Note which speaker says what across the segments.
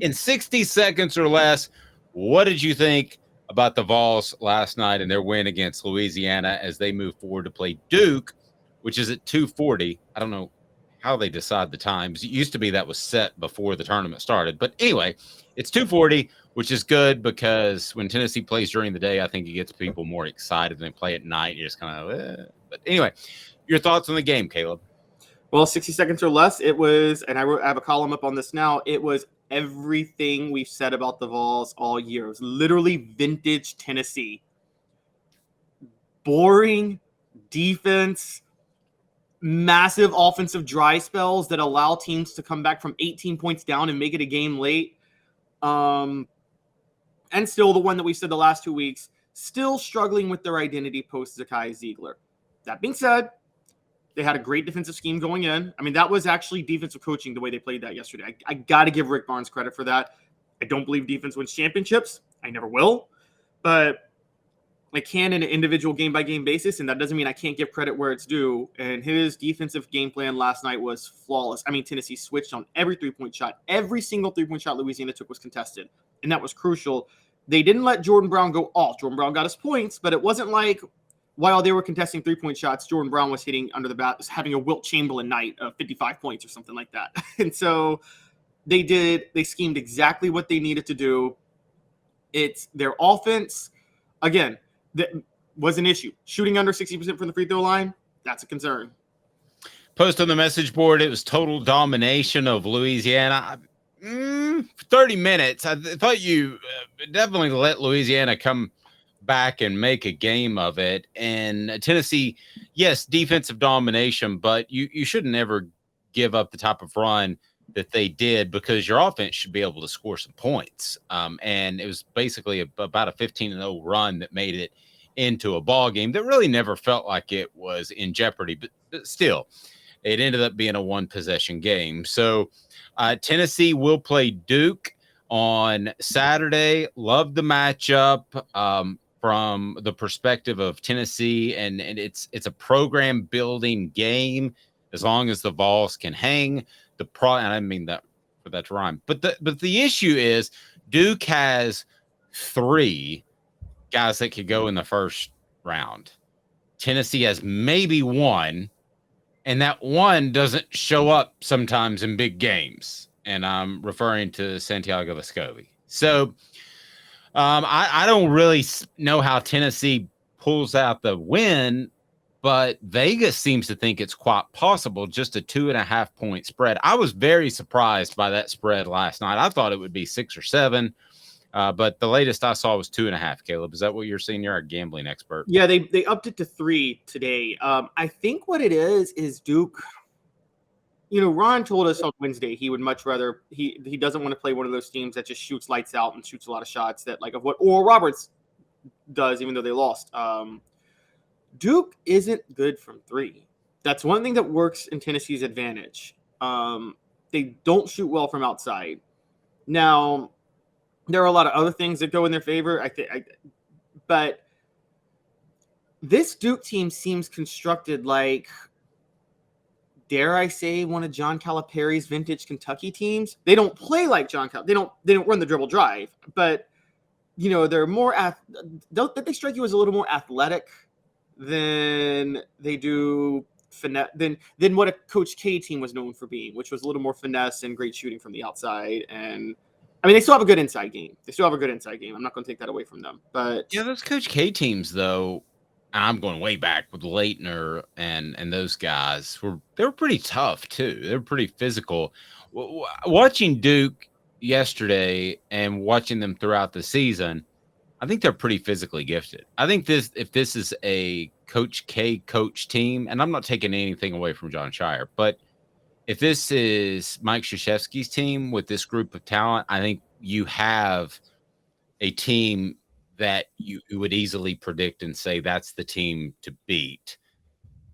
Speaker 1: in 60 seconds or less, what did you think about the Vols last night and their win against Louisiana as they move forward to play Duke, which is at 2:40? I don't know how they decide the times. It used to be that was set before the tournament started. But anyway, it's 2:40, which is good because when Tennessee plays during the day, I think it gets people more excited than they play at night. You're just kind of, But anyway, your thoughts on the game, Caleb?
Speaker 2: Well, 60 seconds or less, it was, and I have a column up on this now, it was everything we've said about the Vols all year. It was literally vintage Tennessee. Boring defense, massive offensive dry spells that allow teams to come back from 18 points down and make it a game late. And still the one that we said the last 2 weeks, still struggling with their identity post Zakai Ziegler. That being said, they had a great defensive scheme going in. I mean, that was actually defensive coaching the way they played that yesterday. I got to give Rick Barnes credit for that. I don't believe defense wins championships. I never will. But I can in an individual game-by-game basis, and that doesn't mean I can't give credit where it's due. And his defensive game plan last night was flawless. I mean, Tennessee switched on every three-point shot. Every single three-point shot Louisiana took was contested, and that was crucial. They didn't let Jordan Brown go off. Jordan Brown got his points, but it wasn't like while they were contesting three-point shots, Jordan Brown was hitting under the bat, having a Wilt Chamberlain night of 55 points or something like that. And so they schemed exactly what they needed to do. It's their offense. Again, that was an issue. Shooting under 60% from the free throw line, that's a concern.
Speaker 1: Post on the message board, it was total domination of Louisiana. 30 minutes. I thought you definitely let Louisiana come back and make a game of it. And Tennessee, yes, defensive domination, but you shouldn't ever give up the type of run that they did because your offense should be able to score some points. And it was basically about a 15-0 run that made it into a ball game that really never felt like it was in jeopardy, but still, it ended up being a one-possession game. So Tennessee will play Duke on Saturday. Love the matchup. From the perspective of Tennessee, and it's a program building game as long as the Vols can hang. And I mean that for that to rhyme. But the issue is Duke has 3 guys that could go in the first round. Tennessee has maybe 1, and that 1 doesn't show up sometimes in big games. And I'm referring to Santiago Vescovi. So I don't really know how Tennessee pulls out the win, but Vegas seems to think it's quite possible, just a 2.5 point spread. I was very surprised by that spread last night. I thought it would be 6 or 7, but the latest I saw was 2.5. Caleb, is that what you're seeing? You're a gambling expert.
Speaker 2: Yeah, they upped it to 3 today. I think what it is Duke. You know, Ron told us on Wednesday he would much rather he doesn't want to play one of those teams that just shoots lights out and shoots a lot of shots that like of what Oral Roberts does, even though they lost. Duke isn't good from 3. That's one thing that works in Tennessee's advantage. They don't shoot well from outside. Now, there are a lot of other things that go in their favor. But this Duke team seems constructed like, dare I say, one of John Calipari's vintage Kentucky teams. They don't play like John Calipari. They don't run the dribble drive, but you know, they're more don't they strike you as a little more athletic than they do finesse than what a Coach K team was known for being, which was a little more finesse and great shooting from the outside. And I mean, they still have a good inside game. I'm not going to take that away from them. But
Speaker 1: yeah, those Coach K teams, though, and I'm going way back with Leitner and those guys, they were pretty tough too. They were pretty physical. Watching Duke yesterday and watching them throughout the season, I think they're pretty physically gifted. I think if this is a Coach K coach team, and I'm not taking anything away from John Shire, but if this is Mike Krzyzewski's team with this group of talent, I think you have a team that you would easily predict and say that's the team to beat,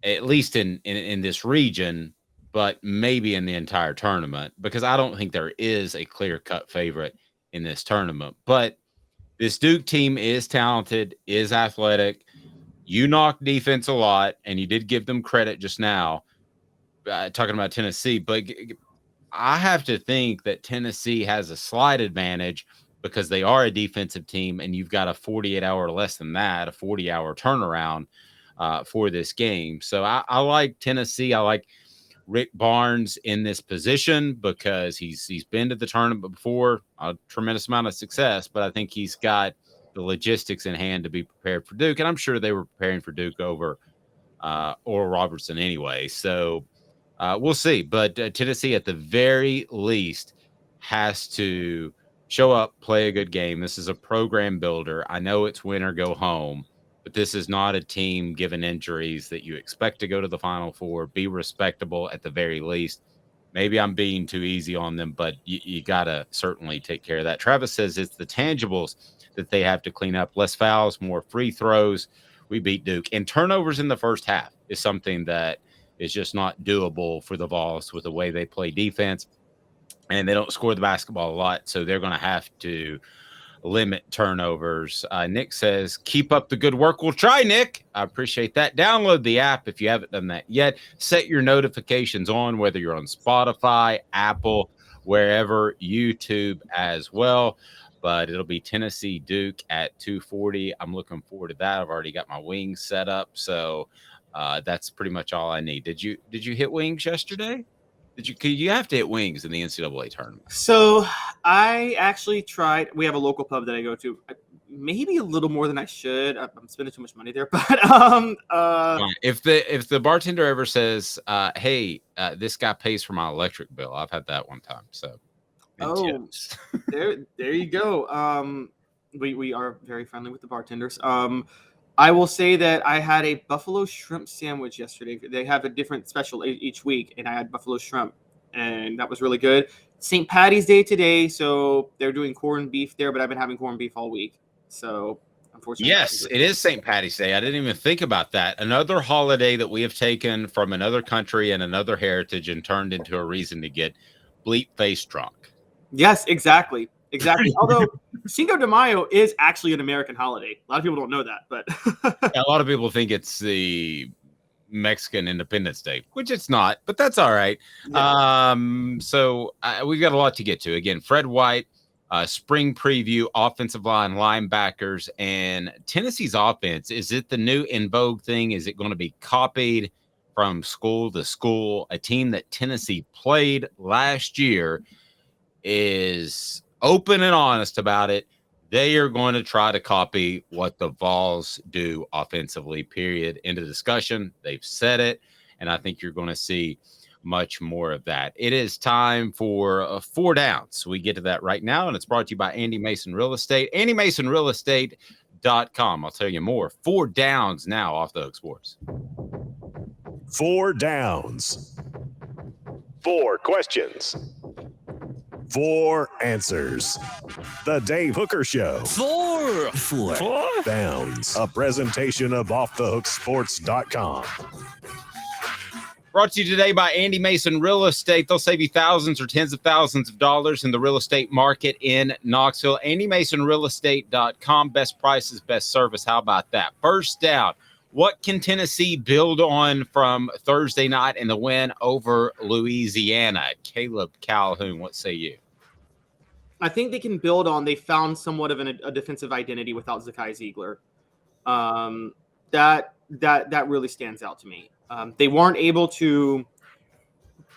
Speaker 1: at least in this region, but maybe in the entire tournament, because I don't think there is a clear-cut favorite in this tournament. But this Duke team is talented, is athletic. You knock defense a lot, and you did give them credit just now, talking about Tennessee, but I have to think that Tennessee has a slight advantage because they are a defensive team, and you've got a 48-hour, less than that, a 40-hour turnaround for this game. So I like Tennessee. I like Rick Barnes in this position because he's been to the tournament before, a tremendous amount of success, but I think he's got the logistics in hand to be prepared for Duke, and I'm sure they were preparing for Duke over Oral Robertson anyway. So we'll see. But Tennessee, at the very least, has to show up, play a good game. This is a program builder. I know it's win or go home, but this is not a team, given injuries, that you expect to go to the Final Four. Be respectable at the very least. Maybe I'm being too easy on them, but you got to certainly take care of that. Travis says it's the tangibles that they have to clean up. Less fouls, more free throws. We beat Duke. And turnovers in the first half is something that is just not doable for the Vols with the way they play defense. And they don't score the basketball a lot, so they're going to have to limit turnovers. Nick says, keep up the good work. We'll try, Nick. I appreciate that. Download the app if you haven't done that yet. Set your notifications on, whether you're on Spotify, Apple, wherever, YouTube as well. But it'll be Tennessee Duke at 2:40. I'm looking forward to that. I've already got my wings set up, so that's pretty much all I need. Did you hit wings yesterday? You have to hit wings in the NCAA tournament?
Speaker 2: So I actually tried. We have a local pub that I go to. Maybe a little more than I should. I'm spending too much money there. But
Speaker 1: if the bartender ever says, "Hey, this guy pays for my electric bill," I've had that one time. So,
Speaker 2: there you go. We are very friendly with the bartenders. I will say that I had a buffalo shrimp sandwich yesterday. They have a different special each week, and I had buffalo shrimp, and that was really good. St. Patty's Day today, so they're doing corned beef there, but I've been having corned beef all week. So, unfortunately.
Speaker 1: Yes, it is St. Patty's Day. I didn't even think about that. Another holiday that we have taken from another country and another heritage and turned into a reason to get bleep-faced drunk.
Speaker 2: Yes, exactly. Although Cinco de Mayo is actually an American holiday. A lot of people don't know that, but
Speaker 1: a lot of people think it's the Mexican Independence Day, which it's not, but that's all right. Yeah. So we've got a lot to get to. Again, Fred White, spring preview, offensive line, linebackers, and Tennessee's offense. Is it the new in vogue thing? Is it going to be copied from school to school? A team that Tennessee played last year is open and honest about it. They are going to try to copy what the Vols do offensively, period. End of discussion. They've said it, and I think you're going to see much more of that. It is time for 4 downs. We get to that right now, and it's brought to you by Andy Mason Real Estate. AndyMasonRealEstate.com. I'll tell you more. 4 downs now off the Hook Sports.
Speaker 3: 4 downs. 4 questions. 4 answers. The Dave Hooker Show. 4 downs. A presentation of OffTheHookSports.com.
Speaker 1: Brought to you today by Andy Mason Real Estate. They'll save you thousands or tens of thousands of dollars in the real estate market in Knoxville. AndyMasonRealEstate.com. Best prices, best service. How about that? First down. What can Tennessee build on from Thursday night in the win over Louisiana? Caleb Calhoun, what say you?
Speaker 2: I think they can build on. They found somewhat of a defensive identity without Zakai Ziegler. That really stands out to me. They weren't able to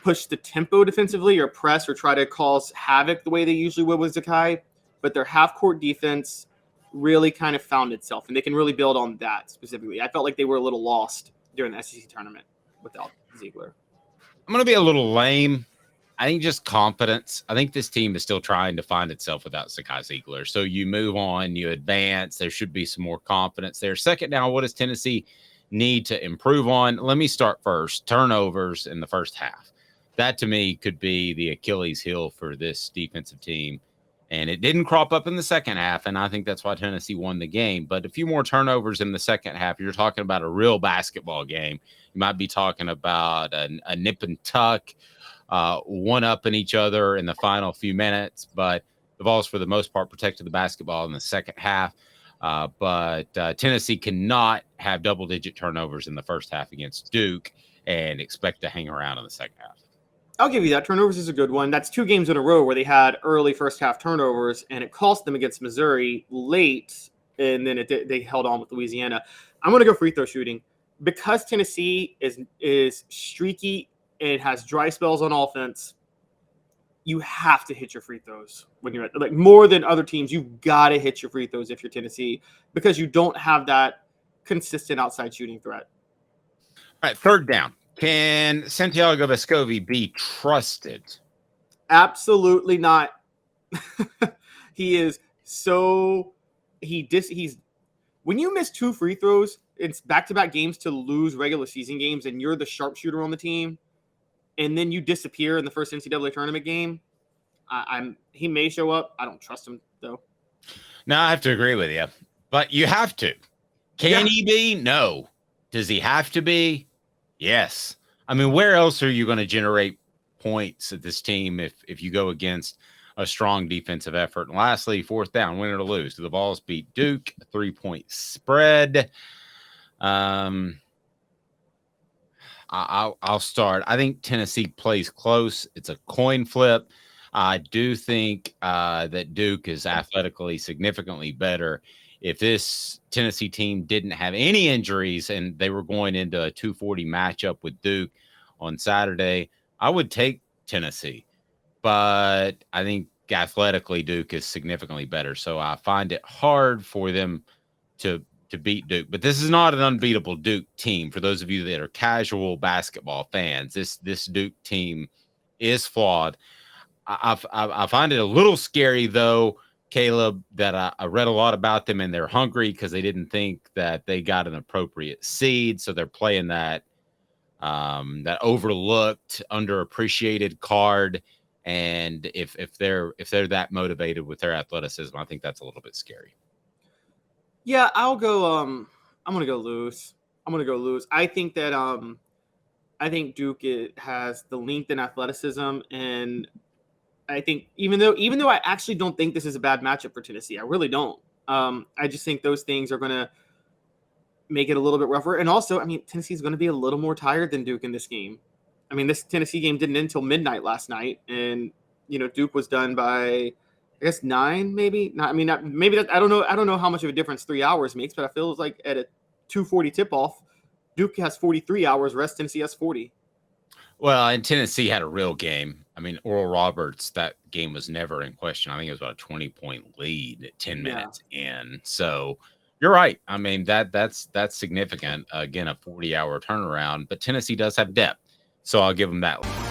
Speaker 2: push the tempo defensively or press or try to cause havoc the way they usually would with Zakai, but their half-court defense really kind of found itself, and they can really build on that specifically. I felt like they were a little lost during the SEC tournament without Ziegler.
Speaker 1: I'm going to be a little lame. I think just confidence. I think this team is still trying to find itself without Zakai Ziegler. So you move on, you advance. There should be some more confidence there. Second down, what does Tennessee need to improve on? Let me start first. Turnovers in the first half. That, to me, could be the Achilles heel for this defensive team. And it didn't crop up in the second half, and I think that's why Tennessee won the game. But a few more turnovers in the second half, you're talking about a real basketball game. You might be talking about a nip and tuck, one-upping each other in the final few minutes. But the Vols, for the most part, protected the basketball in the second half. But Tennessee cannot have double-digit turnovers in the first half against Duke and expect to hang around in the second half.
Speaker 2: I'll give you that. Turnovers is a good one. That's 2 games in a row where they had early first half turnovers, and it cost them against Missouri late, and then they held on with Louisiana. I'm going to go free throw shooting. Because Tennessee is streaky and has dry spells on offense, you have to hit your free throws when you're like more than other teams. You've got to hit your free throws if you're Tennessee because you don't have that consistent outside shooting threat.
Speaker 1: All right, third down. Can Santiago Vescovi be trusted?
Speaker 2: Absolutely not. He is so he's when you miss 2 free throws, it's back-to-back games to lose regular season games, and you're the sharpshooter on the team, and then you disappear in the first NCAA tournament game. He may show up. I don't trust him though.
Speaker 1: No, I have to agree with you, but you have to. Can he be? No. Does he have to be? Yes. I mean, where else are you going to generate points at this team if you go against a strong defensive effort? And lastly, fourth down, win or lose. Do the Vols beat Duke? A 3-point spread. I'll start. I think Tennessee plays close. It's a coin flip. I do think that Duke is athletically significantly better. If this Tennessee team didn't have any injuries and they were going into a 240 matchup with Duke on Saturday, I would take Tennessee. But I think athletically Duke is significantly better. So I find it hard for them to beat Duke. But this is not an unbeatable Duke team. For those of you that are casual basketball fans, this Duke team is flawed. I find it a little scary, though, Caleb, that I read a lot about them, and they're hungry because they didn't think that they got an appropriate seed. So they're playing that overlooked, underappreciated card. And if they're that motivated with their athleticism, I think that's a little bit scary.
Speaker 2: Yeah, I'll go. I'm gonna go lose. I think that I think Duke has the length and athleticism, and I think even though I actually don't think this is a bad matchup for Tennessee, I really don't. I just think those things are gonna make it a little bit rougher. And also, I mean, Tennessee's going to be a little more tired than Duke in this game. I mean, this Tennessee game didn't end until midnight last night, and Duke was done by, I guess, 9, maybe. Not, I mean, maybe that I don't know how much of a difference 3 hours makes, but I feel like at a 2:40 tip-off, Duke has 43 hours rest. Tennessee has 40.
Speaker 1: Well, and Tennessee had a real game. I mean, Oral Roberts, that game was never in question. I think it was about a 20-point lead at 10 minutes in. So you're right. I mean, that's significant. Again, a 40-hour turnaround, but Tennessee does have depth. So I'll give them that one.